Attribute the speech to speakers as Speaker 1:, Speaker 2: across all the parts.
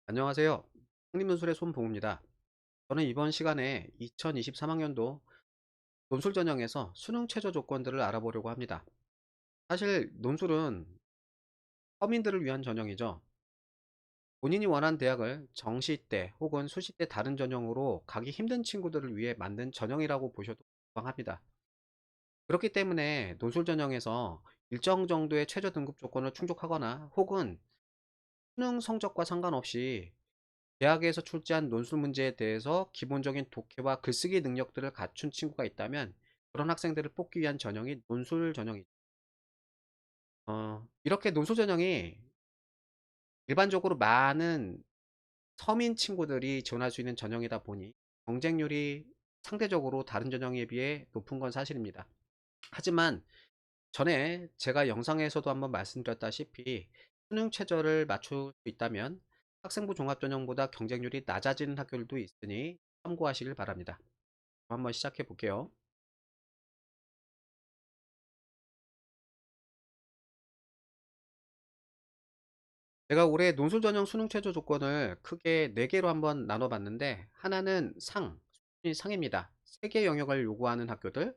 Speaker 1: 안녕하세요. 한림논술의 손보입니다. 저는 이번 시간에 2023학년도 논술 전형에서 수능 최저 조건들을 알아보려고 합니다. 사실 논술은 서민들을 위한 전형이죠. 본인이 원하는 대학을 정시대 혹은 수시대 다른 전형으로 가기 힘든 친구들을 위해 만든 전형이라고 보셔도 무방합니다. 그렇기 때문에 논술 전형에서 일정 정도의 최저 등급 조건을 충족하거나 혹은 수능 성적과 상관없이 대학에서 출제한 논술 문제에 대해서 기본적인 독해와 글쓰기 능력들을 갖춘 친구가 있다면 그런 학생들을 뽑기 위한 전형이 논술 전형이죠. 이렇게 논술 전형이 일반적으로 많은 서민 친구들이 지원할 수 있는 전형이다 보니 경쟁률이 상대적으로 다른 전형에 비해 높은 건 사실입니다. 하지만 전에 제가 영상에서도 한번 말씀드렸다시피 수능 최저를 맞출 수 있다면 학생부 종합전형보다 경쟁률이 낮아지는 학교들도 있으니 참고하시길 바랍니다. 한번 시작해 볼게요. 제가 올해 논술 전형 수능 최저 조건을 크게 4개로 한번 나눠 봤는데, 하나는 수준이 상입니다. 3개 영역을 요구하는 학교들,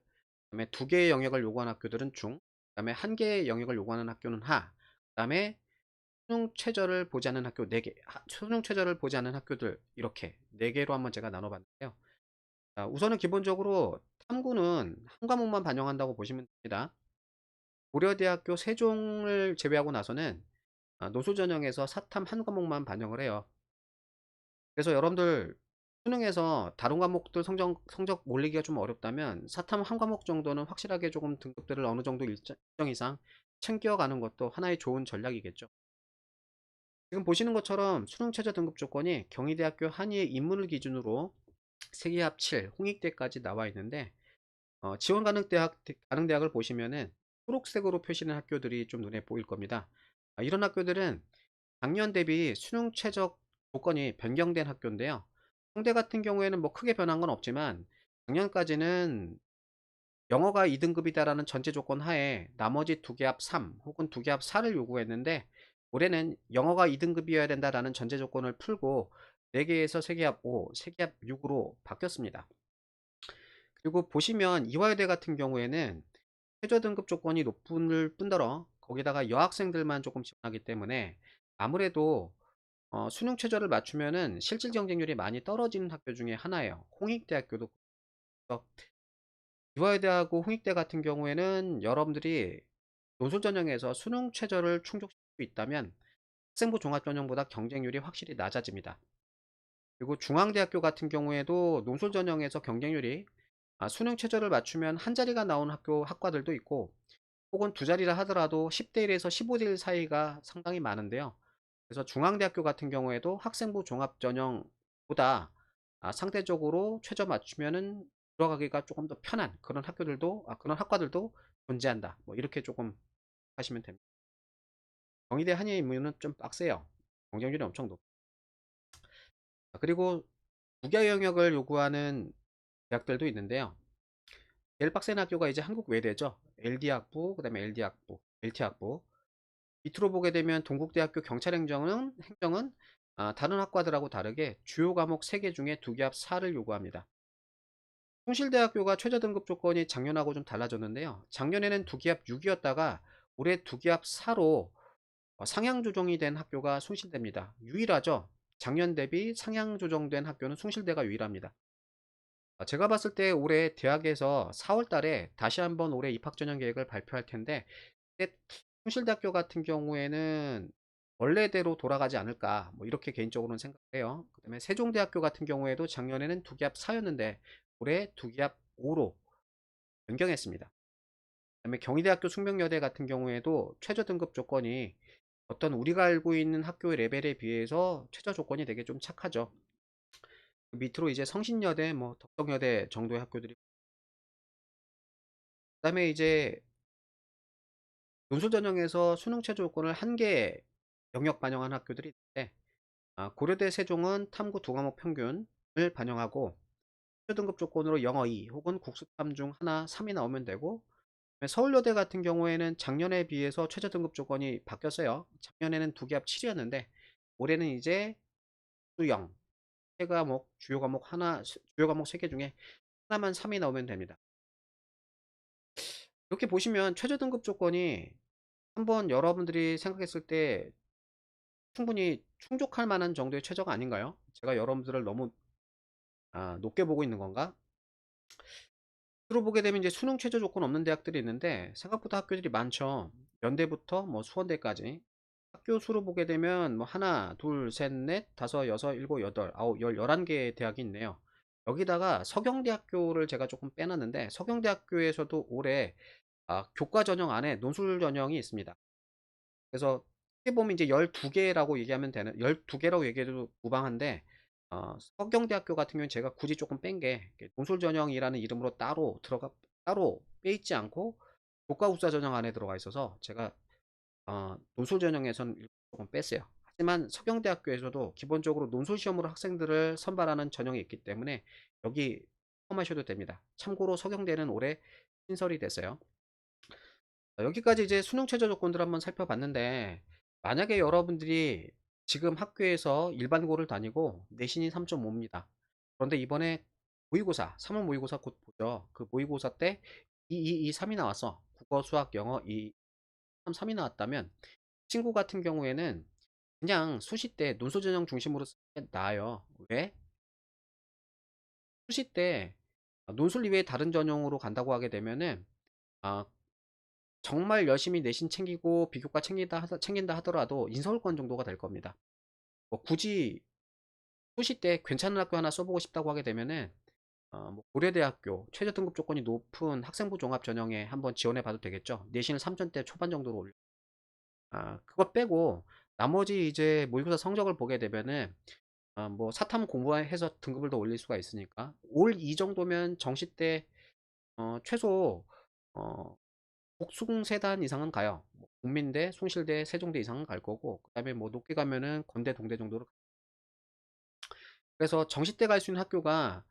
Speaker 1: 그다음에 2개의 영역을 요구하는 학교들은 중, 그다음에 1개의 영역을 요구하는 학교는 하, 그다음에 수능 최저를 보지 않는 학교 4개, 수능 최저를 보지 않는 학교들, 이렇게 4개로 한번 제가 나눠 봤는데요. 자, 우선은 기본적으로 탐구는 한 과목만 반영한다고 보시면 됩니다. 고려대학교 세종을 제외하고 나서는 노수 전형에서 사탐 한 과목만 반영을 해요. 그래서 여러분들 수능에서 다른 과목들 성적 몰리기가 좀 어렵다면 사탐 한 과목 정도는 확실하게 조금 등급들을 어느 정도 일정 이상 챙겨가는 것도 하나의 좋은 전략이겠죠. 지금 보시는 것처럼 수능 최저 등급 조건이 경희대학교 한의의 입문을 기준으로 세계합 7, 홍익대까지 나와 있는데, 지원 가능 대학을 보시면은 초록색으로 표시된 학교들이 좀 눈에 보일 겁니다. 이런 학교들은 작년 대비 수능 최저 조건이 변경된 학교인데요. 홍대 같은 경우에는 뭐 크게 변한 건 없지만 작년까지는 영어가 2등급이다라는 전제 조건 하에 나머지 두 개 합 3 혹은 두 개 합 4를 요구했는데, 올해는 영어가 2등급이어야 된다라는 전제 조건을 풀고 4개에서 3개 합 5, 3개 합 6으로 바뀌었습니다. 그리고 보시면 이화여대 같은 경우에는 최저 등급 조건이 높을 뿐더러 거기다가 여학생들만 조금 지원하기 때문에 아무래도 수능 최저를 맞추면은 실질 경쟁률이 많이 떨어지는 학교 중에 하나예요. 홍익대학교도 그렇고요. 이화여대하고 홍익대 같은 경우에는 여러분들이 논술 전형에서 수능 최저를 충족시킬 수 있다면 학생부 종합 전형보다 경쟁률이 확실히 낮아집니다. 그리고 중앙대학교 같은 경우에도 논술 전형에서 경쟁률이 수능 최저를 맞추면 한 자리가 나온 학과들도 있고 혹은 두 자리라 하더라도 10대 1에서 15대 1 사이가 상당히 많은데요. 그래서 중앙대학교 같은 경우에도 학생부 종합전형보다 상대적으로 최저 맞추면은 들어가기가 조금 더 편한 그런 그런 학과들도 존재한다. 뭐 이렇게 조금 하시면 됩니다. 경희대 한예의 임무는 좀 빡세요. 경쟁률이 엄청 높고. 그리고 국외 영역을 요구하는 대학들도 있는데요. 제일 빡센 학교가 이제 한국 외대죠. LD학부, 그다음에 LD학부, LT학부. 밑으로 보게 되면 동국대학교 행정은 다른 학과들하고 다르게 주요 과목 3개 중에 2개 합 4를 요구합니다. 숭실대학교가 최저 등급 조건이 작년하고 좀 달라졌는데요. 작년에는 2개 합 6이었다가 올해 2개 합 4로 상향 조정이 된 학교가 숭실대입니다. 유일하죠. 작년 대비 상향 조정된 학교는 숭실대가 유일합니다. 제가 봤을 때 올해 대학에서 4월 달에 다시 한번 올해 입학 전형 계획을 발표할 텐데, 그때 숭실대학교 같은 경우에는 원래대로 돌아가지 않을까, 뭐 이렇게 개인적으로는 생각해요. 그다음에 세종대학교 같은 경우에도 작년에는 2개 합 4였는데 올해 2개 합 5로 변경했습니다. 그다음에 경희대학교 숙명여대 같은 경우에도 최저 등급 조건이 어떤 우리가 알고 있는 학교의 레벨에 비해서 최저 조건이 되게 좀 착하죠. 밑으로 이제 성신여대, 뭐 덕성여대 정도의 학교들이. 그다음에 이제 논술 전형에서 수능 최저 조건을 한 개 영역 반영한 학교들이 있는데, 고려대 세종은 탐구 두 과목 평균을 반영하고 최저 등급 조건으로 영어 2 혹은 국수탐 중 하나 3이 나오면 되고, 서울여대 같은 경우에는 작년에 비해서 최저 등급 조건이 바뀌었어요. 작년에는 2개 합 7이었는데 올해는 이제 수영, 세 과목, 주요 과목 하나, 주요 과목 3개 중에 하나만 3이 나오면 됩니다. 이렇게 보시면 최저 등급 조건이 한번 여러분들이 생각했을 때 충분히 충족할 만한 정도의 최저가 아닌가요? 제가 여러분들을 너무 높게 보고 있는 건가? 주로 보게 되면 이제 수능 최저 조건 없는 대학들이 있는데 생각보다 학교들이 많죠. 연대부터 뭐 수원대까지. 학교 수로 보게 되면 뭐 하나, 둘, 셋, 넷, 다섯, 여섯, 일곱, 여덟, 아홉, 11개 대학이 있네요. 여기다가 서경대학교를 제가 조금 빼놨는데 서경대학교에서도 올해 교과 전형 안에 논술 전형이 있습니다. 그래서 어떻게 보면 이제 12개라고 얘기하면 되는 12개라고 얘기해도 무방한데 서경대학교 같은 경우는 제가 굳이 조금 뺀 게 논술 전형이라는 이름으로 따로 빼있지 않고 교과국사 전형 안에 들어가 있어서 제가 논술 전형에서는 조금 뺐어요. 하지만 서경대학교에서도 기본적으로 논술 시험으로 학생들을 선발하는 전형이 있기 때문에 여기 포함하셔도 됩니다. 참고로 서경대는 올해 신설이 됐어요. 여기까지 이제 수능 최저 조건들 한번 살펴봤는데 만약에 여러분들이 지금 학교에서 일반고를 다니고 내신이 3.5입니다. 그런데 이번에 모의고사 3월 모의고사 곧 보죠. 그 모의고사 때 3이 나왔어. 국어 수학 영어 3이 나왔다면 친구 같은 경우에는 그냥 수시 때 논술 전형 중심으로 쓰는 게 나아요. 왜? 수시 때 논술 이외에 다른 전형으로 간다고 하게 되면은 아, 정말 열심히 내신 챙기고 비교과 챙긴다 하더라도 인서울권 정도가 될 겁니다. 뭐 굳이 수시 때 괜찮은 학교 하나 써보고 싶다고 하게 되면은 뭐 고려대학교 최저 등급 조건이 높은 학생부 종합 전형에 한번 지원해 봐도 되겠죠. 내신을 3점대 초반 정도로 올려. 그거 빼고 나머지 이제 모의고사 성적을 보게 되면은 뭐 사탐 공부해서 등급을 더 올릴 수가 있으니까 올 이 정도면 정시 때 최소 어, 복숭세단 이상은 가요. 뭐 국민대, 숭실대, 세종대 이상은 갈 거고 그 다음에 뭐 높게 가면은 건대, 동대 정도로. 그래서 정시 때 갈 수 있는 학교가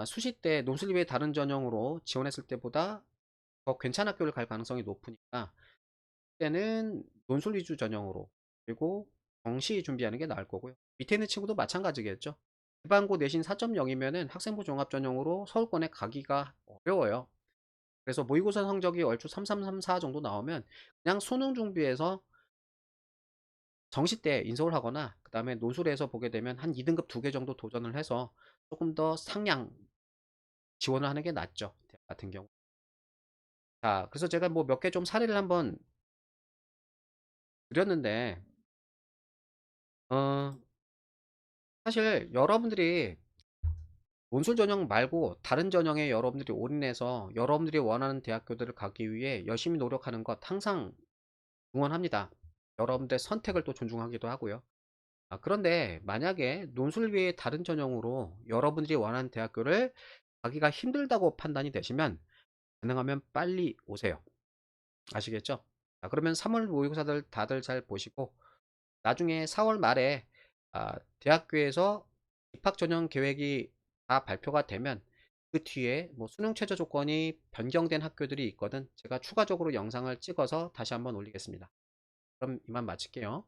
Speaker 1: 수시 때 논술 외 다른 전형으로 지원했을 때보다 더 괜찮은 학교를 갈 가능성이 높으니까 그때는 논술 위주 전형으로 그리고 정시 준비하는 게 나을 거고요. 밑에 있는 친구도 마찬가지겠죠. 일반고 내신 4.0이면은 학생부 종합 전형으로 서울권에 가기가 어려워요. 그래서 모의고사 성적이 얼추 3334 정도 나오면 그냥 수능 준비해서 정시 때 인서울 하거나 그 다음에 논술에서 보게 되면 한 2등급 2개 정도 도전을 해서 조금 더 상향 지원을 하는 게 낫죠. 대학 같은 경우. 자, 그래서 제가 뭐 몇 개 좀 사례를 한번 드렸는데, 어, 사실 여러분들이 논술 전형 말고 다른 전형에 여러분들이 올인해서 여러분들이 원하는 대학교들을 가기 위해 열심히 노력하는 것 항상 응원합니다. 여러분들의 선택을 또 존중하기도 하고요. 그런데 만약에 논술 외에 다른 전형으로 여러분들이 원하는 대학교를 가기가 힘들다고 판단이 되시면 가능하면 빨리 오세요. 아시겠죠? 자, 그러면 3월 모의고사들 다들 잘 보시고 나중에 4월 말에 대학교에서 입학 전형 계획이 다 발표가 되면 그 뒤에 뭐 수능 최저 조건이 변경된 학교들이 있거든 제가 추가적으로 영상을 찍어서 다시 한번 올리겠습니다. 그럼 이만 마칠게요.